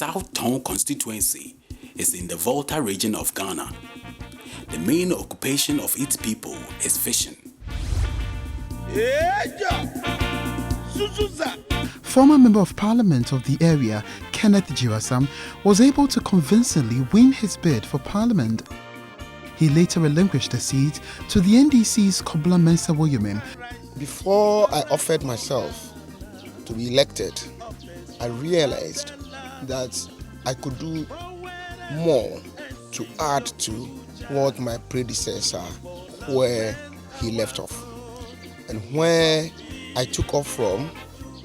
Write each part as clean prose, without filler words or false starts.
South Tongu Constituency is in the Volta region of Ghana. The main occupation of its people is fishing. Former Member of Parliament of the area, Kenneth Jiwasam, was able to convincingly win his bid for Parliament. He later relinquished the seat to the NDC's Kobla Mensah Woyomem. Before I offered myself to be elected, I realized that I could do more to add to what my predecessor, where he left off. And where I took off from,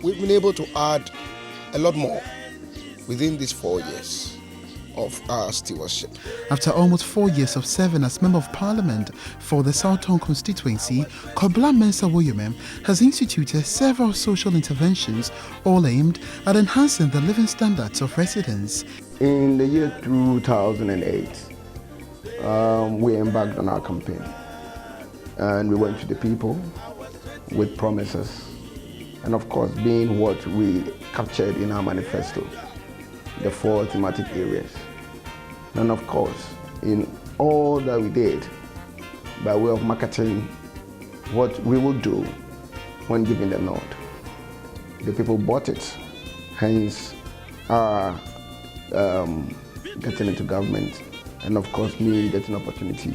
we've been able to add a lot more within these 4 years of our stewardship. After almost 4 years of serving as Member of Parliament for the South Tongu constituency, Kobla Mensah Woyomem has instituted several social interventions, all aimed at enhancing the living standards of residents. In the year 2008, we embarked on our campaign, and we went to the people with promises, and of course, being what we captured in our manifesto, the 4 thematic areas. And of course, in all that we did, by way of marketing what we will do when given the nod, the people bought it, hence our getting into government, and of course me getting an opportunity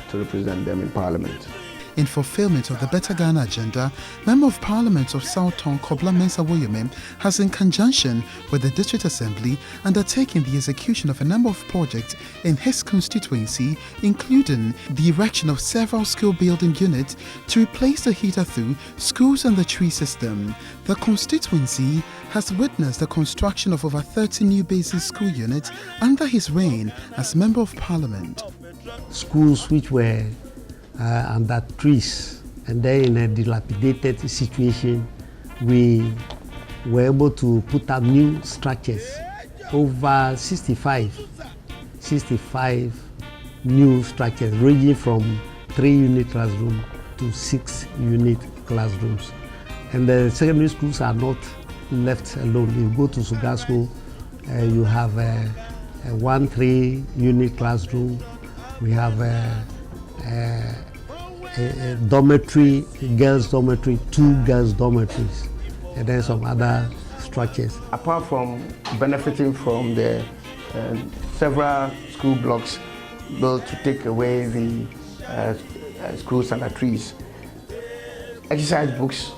to represent them in Parliament. In fulfillment of the Better Ghana agenda, Member of Parliament of South Tongu Kobla Mensah Woyomem has, in conjunction with the District Assembly, undertaken the execution of a number of projects in his constituency, including the erection of several school building units to replace the heater through schools and the tree system. The constituency has witnessed the construction of over 30 new basic school units under his reign as Member of Parliament. Schools which were under trees and then in a dilapidated situation, we were able to put up new structures, over 65 new structures ranging from 3-unit classroom to 6-unit classrooms. And the secondary schools are not left alone. If you go to Sugar School, you have a 1-3-unit classroom. We have a dormitory, girls' dormitory, 2 girls' dormitories, and then some other structures. Apart from benefiting from the several school blocks built to take away the schools under trees, exercise books,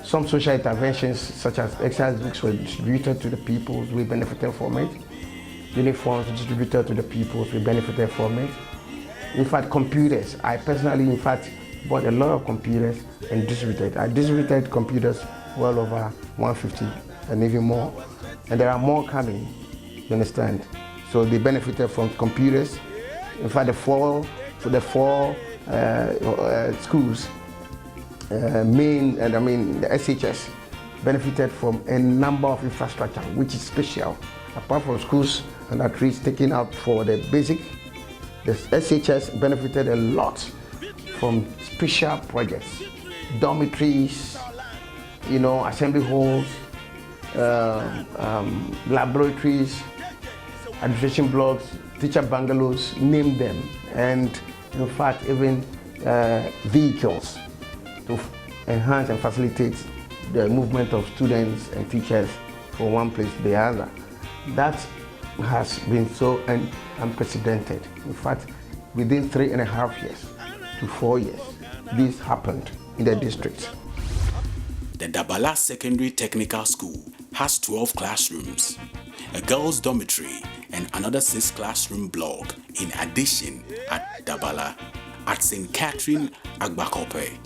some social interventions such as exercise books were distributed to the people, we benefited from it. Uniforms distributed to the people, we benefited from it. In fact, computers, I personally, in fact, bought a lot of computers and distributed. I distributed computers well over 150 and even more. And there are more coming, you understand? So they benefited from computers. In fact, the four schools, the SHS, benefited from a number of infrastructure, which is special. Apart from schools and at least taking out for the basic, the SHS benefited a lot from special projects, dormitories, assembly halls, laboratories, administration blocks, teacher bungalows, name them, and in fact even vehicles to enhance and facilitate the movement of students and teachers from one place to the other. That has been so unprecedented. In fact, within 3.5 years to 4 years, this happened in the district. The Dabala Secondary Technical School has 12 classrooms, a girls' dormitory, and another 6-classroom block in addition at Dabala. At St. Catherine Agbakope,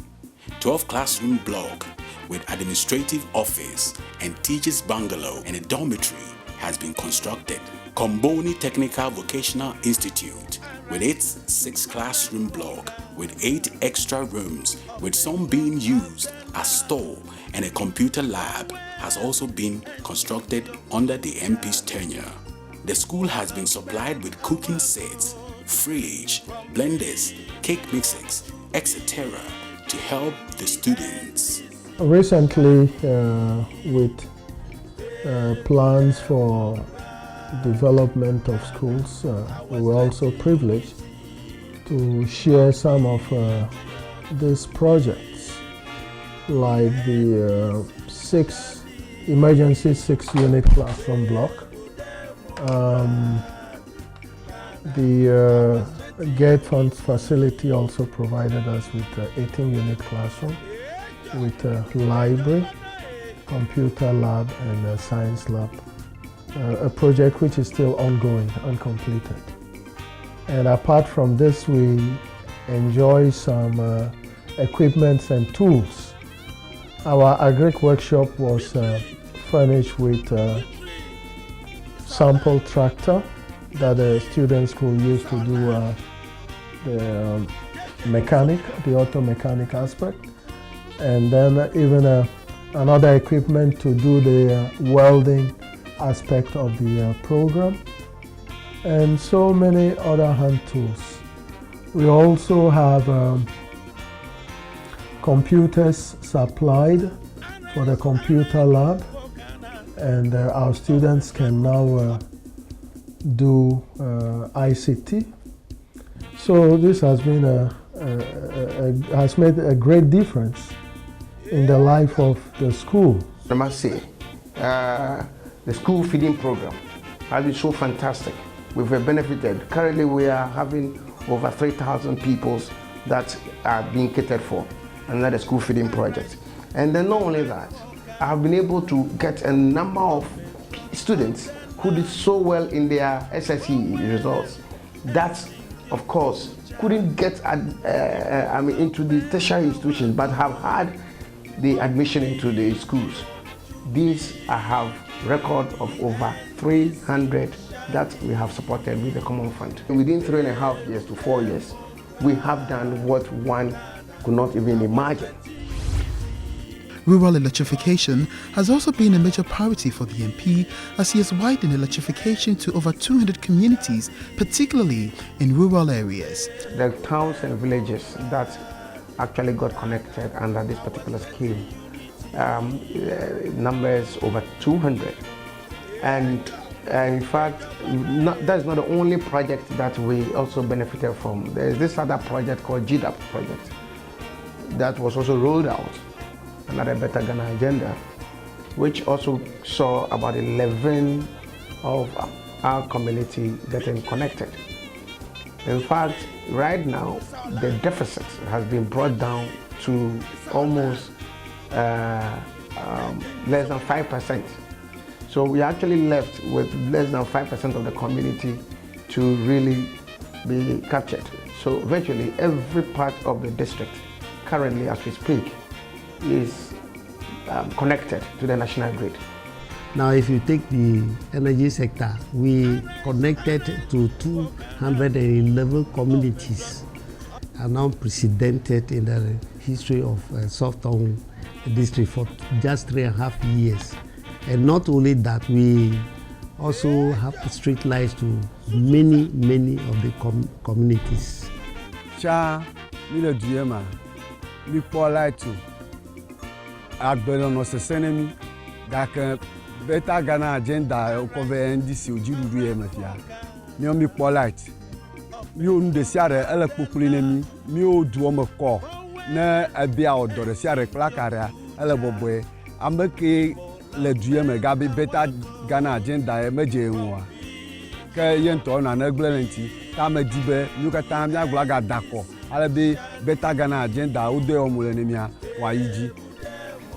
12-classroom block with administrative office and teachers' bungalow and a dormitory has been constructed. Komboni Technical Vocational Institute, with its 6-classroom block with 8 extra rooms, with some being used as store and a computer lab, has also been constructed under the MP's tenure. The school has been supplied with cooking sets, fridge, blenders, cake mixers, etc. to help the students. Recently, with plans for development of schools. We were also privileged to share some of these projects, like the emergency 6-unit classroom block, the Gate Funds facility also provided us with 18-unit classroom, with a library, computer lab, and a science lab. A project which is still ongoing, uncompleted. And apart from this, we enjoy some equipments and tools. Our agric workshop was furnished with a sample tractor that the students could use to do the mechanic, the auto mechanic aspect, and then even another equipment to do the welding aspect of the program, and so many other hand tools. We also have computers supplied for the computer lab, and our students can now do ICT. So this has been has made a great difference in the life of the school. I must say, the school feeding program has been so fantastic. We've benefited. Currently, we are having over 3,000 people that are being catered for under the school feeding project. And then not only that, I have been able to get a number of students who did so well in their SSE results that, of course, couldn't get into the tertiary institutions but have had the admission into the schools. These I have record of over 300 that we have supported with the Common Fund. Within 3.5 years to 4 years, we have done what one could not even imagine. Rural electrification has also been a major priority for the MP, as he has widened electrification to over 200 communities, particularly in rural areas. The towns and villages that actually got connected under this particular scheme numbers over 200. And in fact, that's not the only project that we also benefited from. There's this other project called GDAP project that was also rolled out, another Better Ghana agenda, which also saw about 11 of our community getting connected. In fact, right now, the deficit has been brought down to almost less than 5%. So we actually left with less than 5% of the community to really be captured. So virtually every part of the district, currently as we speak, is connected to the national grid. Now, if you take the energy sector, we connected to 211 communities, are now unprecedented in the history of South Tongu district for just 3.5 years. And not only that, we also have street lights to many of the communities. Cha, mile duema, mi pola tu. Agbelo no sesenemi, daka Better Ghana agenda cover NDC ojirudu emafia. Mi pola tu. Mi o nde siare ele populi nemi, mi o duo me ko na abia odore siare klakara ele boboe. Ambeke le duema gabi Better Ghana agenda e meje nwa. Ke yento na negblenti ta me dibe mi ka ta mi aglaga dako. Ale be Better Ghana agenda o de omule nemia wa yiji.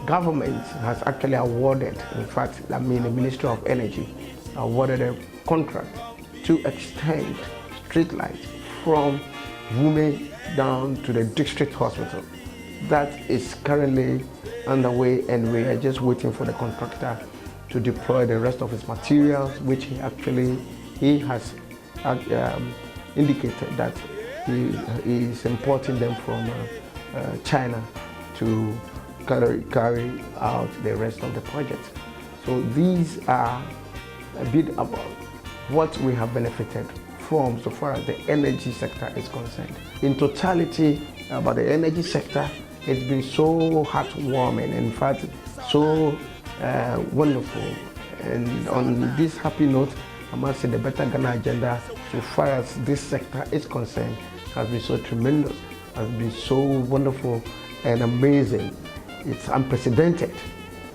Government has actually awarded, in fact, the Ministry of Energy awarded a contract to extend street lights from Vume down to the district hospital. That is currently underway, and we are just waiting for the contractor to deploy the rest of his materials, which he has indicated that he is importing them from China to carry out the rest of the project. So these are a bit about what we have benefited from so far as the energy sector is concerned. In totality, about the energy sector, it's been so heartwarming, in fact, so wonderful And on this happy note, I must say the Better Ghana agenda, so far as this sector is concerned, has been so tremendous, has been so wonderful and amazing. It's unprecedented,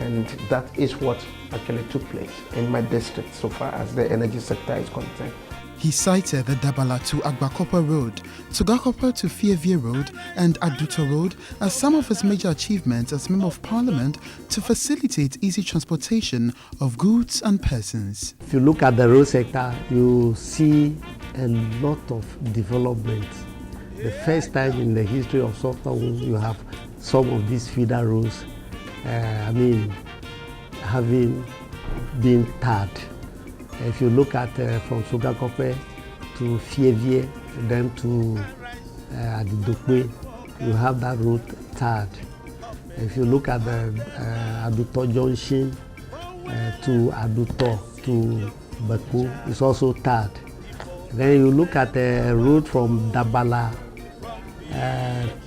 and that is what actually took place in my district so far as the energy sector is concerned. He cited the Dabala to Agbakopa Road, Tugakopa to Fievie Road and Aduto Road as some of his major achievements as Member of Parliament to facilitate easy transportation of goods and persons. If you look at the road sector, you see a lot of development. The first time in the history of South Tongu, you have some of these feeder roads, having been tarred. If you look at from Sugakope to Fievie, then to Adidokwe, you have that route tarred. If you look at the Aduto Junction to Aduto to Baku, it's also tarred. Then you look at the route from Dabala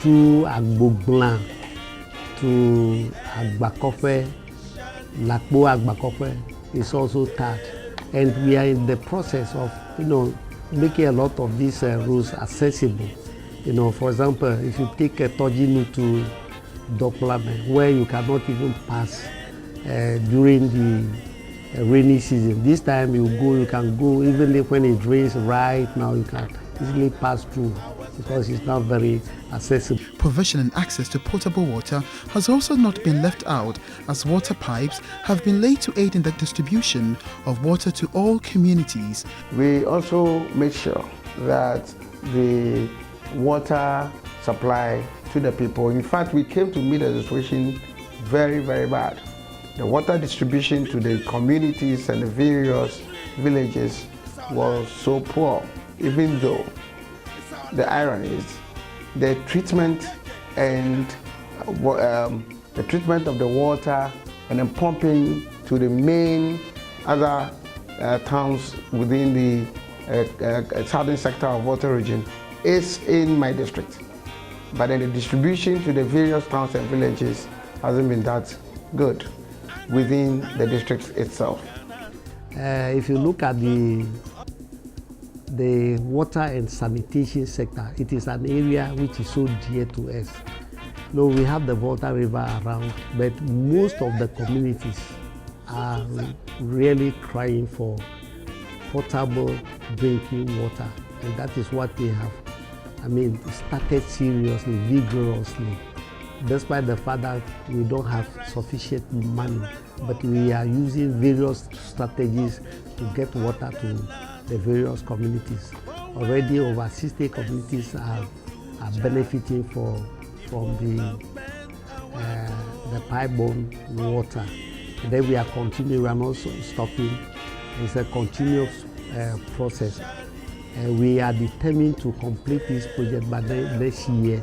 to Agboglan to Agbakope, Lakbo Agbakope, it's also tarred. And we are in the process of, making a lot of these routes accessible. For example, if you take Tojinu to Doplame, where you cannot even pass during the rainy season. This time you can go, even if when it rains right now, you can easily pass through because it's not very accessible. Provision and access to potable water has also not been left out, as water pipes have been laid to aid in the distribution of water to all communities. We also make sure that the water supply to the people, in fact, we came to meet the situation very, very bad. The water distribution to the communities and the various villages was so poor, even though the irony is the treatment and the treatment of the water and then pumping to the main other towns within the southern sector of water region is in my district. But then the distribution to the various towns and villages hasn't been that good within the district itself. If you look at the water and sanitation sector, it is an area which is so dear to us. We have the Volta River around, but most of the communities are really crying for potable drinking water, and that is what they have, started seriously, vigorously. Despite the fact that we don't have sufficient money, but we are using various strategies to get water to the various communities. Already over 60 communities are benefiting from the pipe-borne water. And then we are continuing, we are not stopping. It's a continuous process. We are determined to complete this project by next year.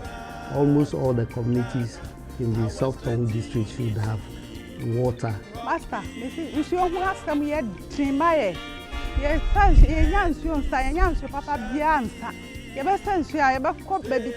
Almost all the communities in the South Tongu district should have water. Master, this is yes, Papa Biansa. You best sense you are about baby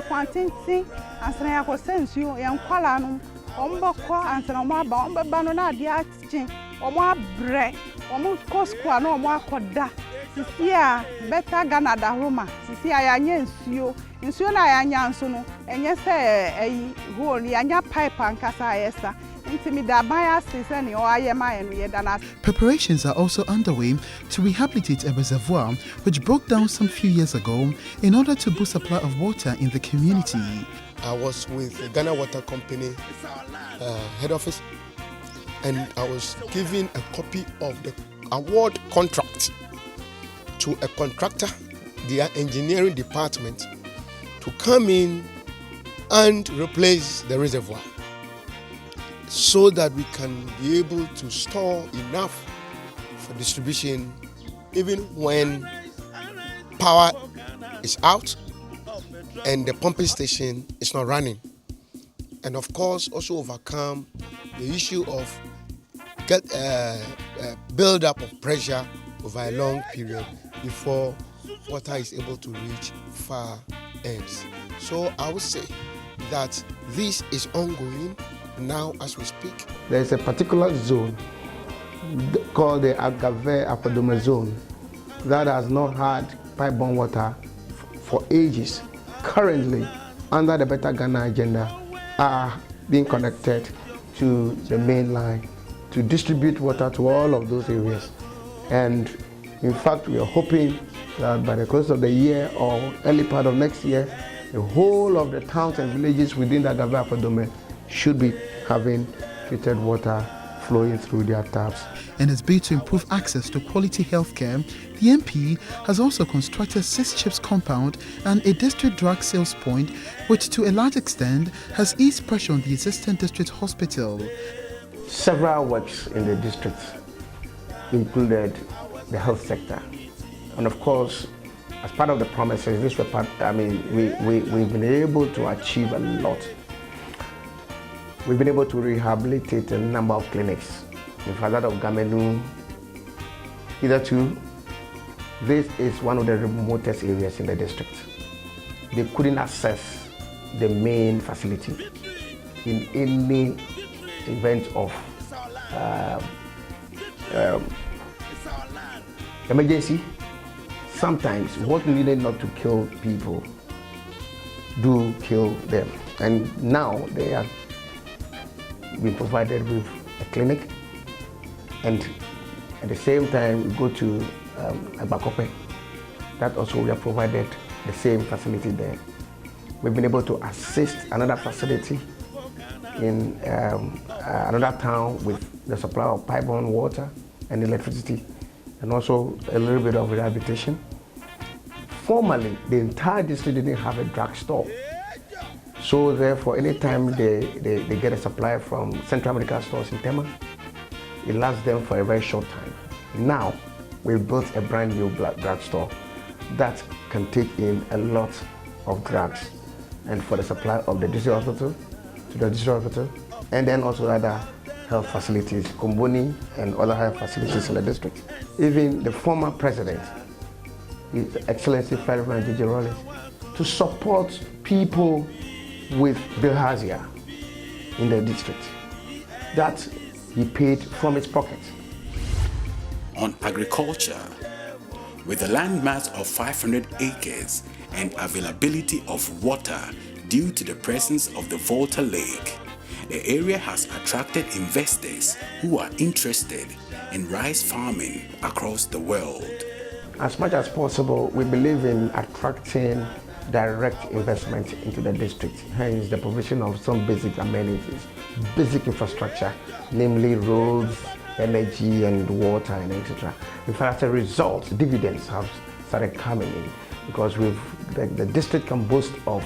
quantity, and say I was sense you, young Qualanum, Ombako, and Sanoma, Banana, the arching, or more bread, or more cosqua, no more coda. Sisia, better Ghana da Roma, Sisia, I yes you, in soon I am soon, and yes, a whole Yanya pipe and Casa. Preparations are also underway to rehabilitate a reservoir which broke down some few years ago in order to boost supply of water in the community. I was with the Ghana Water Company head office, and I was given a copy of the award contract to a contractor, their engineering department, to come in and replace the reservoir, so that we can be able to store enough for distribution even when power is out and the pumping station is not running. And of course also overcome the issue of build up of pressure over a long period before water is able to reach far ends. So I would say that this is ongoing now as we speak. There is a particular zone called the Agave Apodome Zone that has not had pipe-borne water for ages. Currently, under the Better Ghana agenda, are being connected to the main line to distribute water to all of those areas. And in fact, we are hoping that by the close of the year or early part of next year, the whole of the towns and villages within the Agave Apodome should be having treated water flowing through their taps. In its bid to improve access to quality healthcare, the MP has also constructed 6 chips compound and a district drug sales point, which to a large extent has eased pressure on the existing district hospital. Several works in the district included the health sector. And of course, as part of the promises, this were part, we've been able to achieve a lot. We've been able to rehabilitate a number of clinics. In fact, that of Gamenu, hitherto, this is one of the remotest areas in the district. They couldn't access the main facility in any event of emergency. Sometimes what needed not to kill people do kill them. And now they have been provided with a clinic, and at the same time we go to Abakope. That also we have provided the same facility there. We've been able to assist another facility in another town with the supply of pipe-borne water and electricity, and also a little bit of rehabilitation. Formerly, the entire district didn't have a drugstore. So therefore, anytime they get a supply from Central Medical Stores in Tema, it lasts them for a very short time. Now, we've built a brand new drugstore that can take in a lot of drugs, and for the supply of the district hospital, to the district hospital, and then also other health facilities, Komboni and other health facilities in the district. Even the former president, His Excellency Ferdinand J.J. Rollins, to support people with bilharzia in the district, that he paid from his pocket. On agriculture, with a landmass of 500 acres and availability of water due to the presence of the Volta Lake, the area has attracted investors who are interested in rice farming across the world. As much as possible, we believe in attracting direct investment into the district, hence the provision of some basic amenities, basic infrastructure, namely roads, energy and water and etc. In fact, as a result, dividends have started coming in because the district can boast of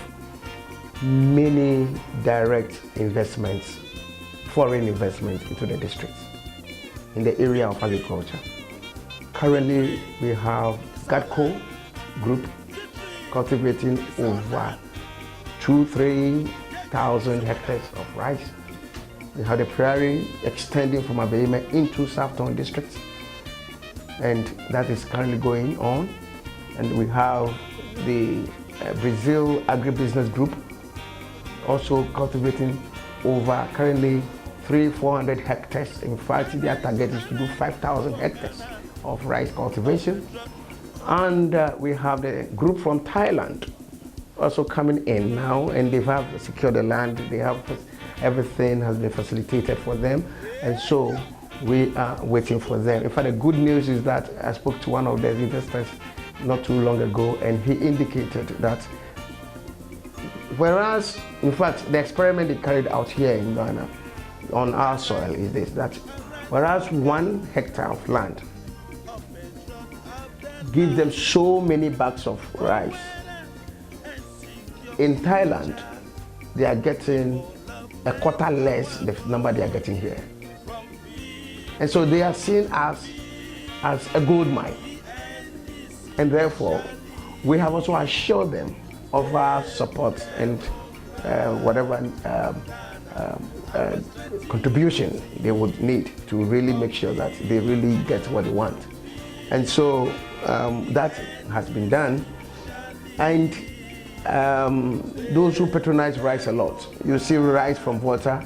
many direct investments, foreign investments into the district in the area of agriculture. Currently, we have GADCO Group cultivating over 2,000-3,000 hectares of rice. We have the prairie extending from Abeime into South Tongu district, and that is currently going on. And we have the Brazil Agribusiness Group also cultivating over currently 300-400 hectares. In fact, their target is to do 5,000 hectares of rice cultivation. And we have the group from Thailand also coming in now, and they have secured the land. They have everything has been facilitated for them, and so we are waiting for them. In fact, the good news is that I spoke to one of the investors not too long ago, and he indicated that whereas, in fact, the experiment they carried out here in Ghana on our soil is this, that whereas 1 hectare of land gives them so many bags of rice, in Thailand, they are getting a quarter less the number they are getting here. And so they are seen as a gold mine. And therefore, we have also assured them of our support and whatever contribution they would need to really make sure that they really get what they want. And so that has been done. And those who patronize rice a lot, you see rice from water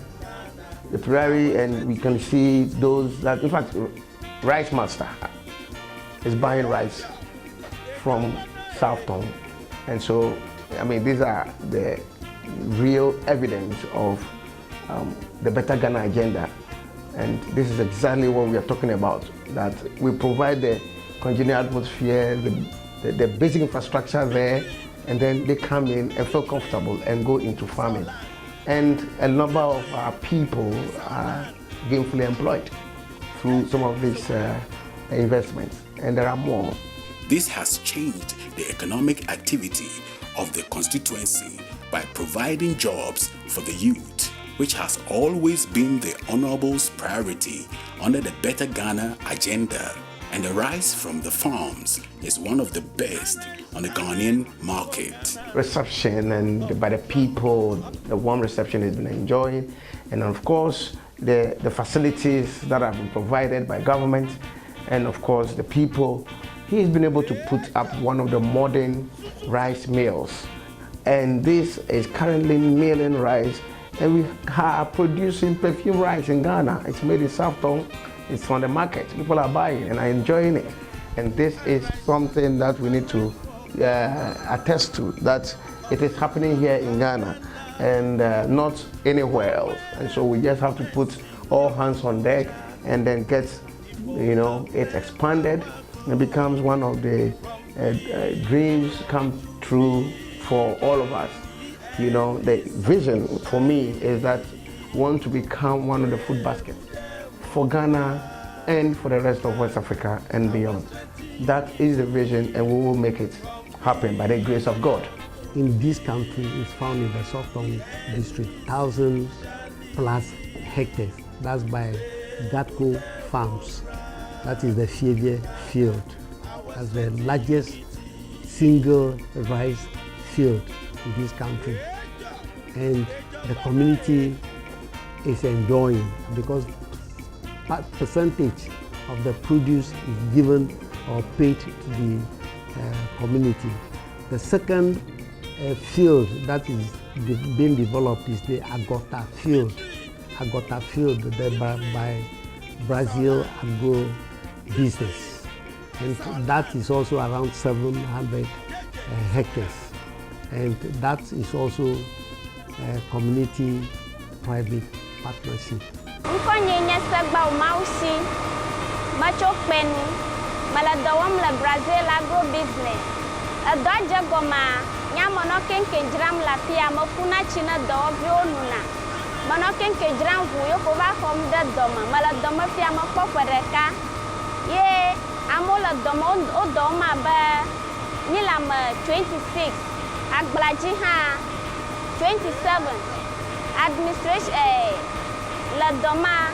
the prairie, and we can see those that, in fact, Rice Master is buying rice from South Tongu. And so, I mean, these are the real evidence of the Better Ghana agenda. And this is exactly what we are talking about, that we provide the congenial atmosphere, the basic infrastructure there, and then they come in and feel comfortable and go into farming. And a number of our people are gainfully employed through some of these investments, and there are more. This has changed the economic activity of the constituency by providing jobs for the youth, which has always been the Honorable's priority under the Better Ghana agenda. And the rice from the farms is one of the best on the Ghanaian market. Reception and by the people, the warm reception has been enjoyed, and of course the facilities that have been provided by government, and of course the people. He's been able to put up one of the modern rice mills, and this is currently milling rice, and we are producing perfume rice in Ghana. It's made in South Tongu. It's on the market. People are buying and are enjoying it. And this is something that we need to attest to, that it is happening here in Ghana and not anywhere else. And so we just have to put all hands on deck and then get, it expanded and becomes one of the dreams come true for all of us. The vision for me is that we want to become one of the food baskets for Ghana and for the rest of West Africa and beyond. That is the vision, and we will make it happen by the grace of God. In this country is found in the South Tongu district, 1,000 plus hectares. That's by Gatco Farms. That is the Fievie field. That's the largest single rice field in this country. And the community is enjoying, because percentage of the produce is given or paid to the community. The second field that is being developed is the Agota field. Agota field by Brazil Agro Business. And that is also around 700 hectares. And that is also a community private partnership. Mkonyenye sagba umausi macho penu maladawam la Brazil Agro Business adwaje goma nyamono kenke jram la pia mafuna china do bionuna mono kenke jram vuyo ko ba kom de doma maladoma pia mafokwereka ye amola domo o doma ba nilam 26 agblaji ha 27 administration la doma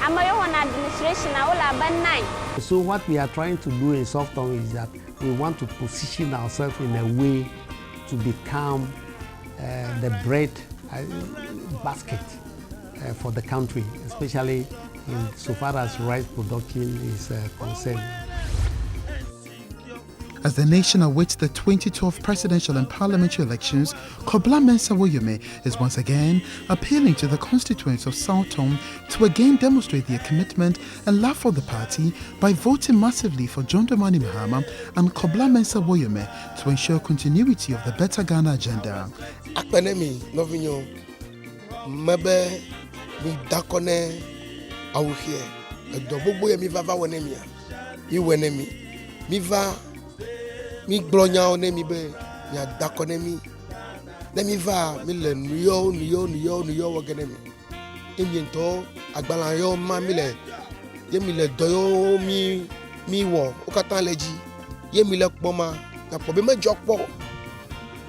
amayo on administration aola ba 9. So what we are trying to do in South Tongu is that we want to position ourselves in a way to become the bread basket for the country, especially so far as rice production is concerned. As the nation awaits the 2012 presidential and parliamentary elections, Kobla Mensah Woyome is once again appealing to the constituents of South Tongu to again demonstrate their commitment and love for the party by voting massively for John Dramani Mahama and Kobla Mensah Woyome to ensure continuity of the Better Ghana agenda. Akpenemi novinyo mebe mi dakone awuhie edogbogbo ye mi vava wonemia mi wenemi mi va mi glonya onemi be ya dakonemi na mi va mi le nuyo wogenemi emiento agbala yo ma mi le ye mi le doyo mi wo okatan leji ye mi le poma na po be mejo po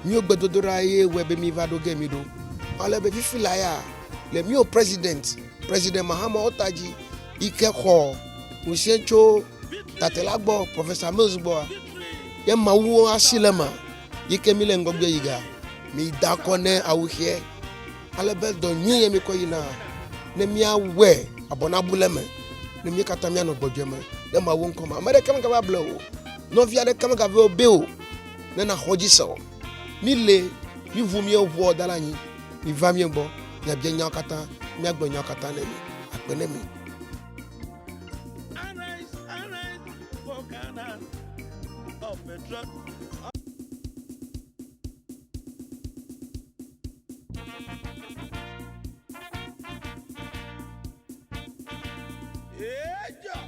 mi ogbedodora ye we be mi va do ge mi do ale be fifila ya le mi o president Mahama Otaji ike kho usencho tatelagbo Professor Mosbo ye mawu asilema yike mi le ngogbe yiga mi dakone awuhie ale be do nyi ye mi koyina ne mi awe abonabuleme ne mi katamia no gbodweme ne mawu nkoma amere kam ka bable o no via de kam ka ve obe o ne na hoji so mi le mi vumi o bo dalanyi mi va mi ngbo na bia nya kata mi agbonyo katanemi akpenemi. Yeah.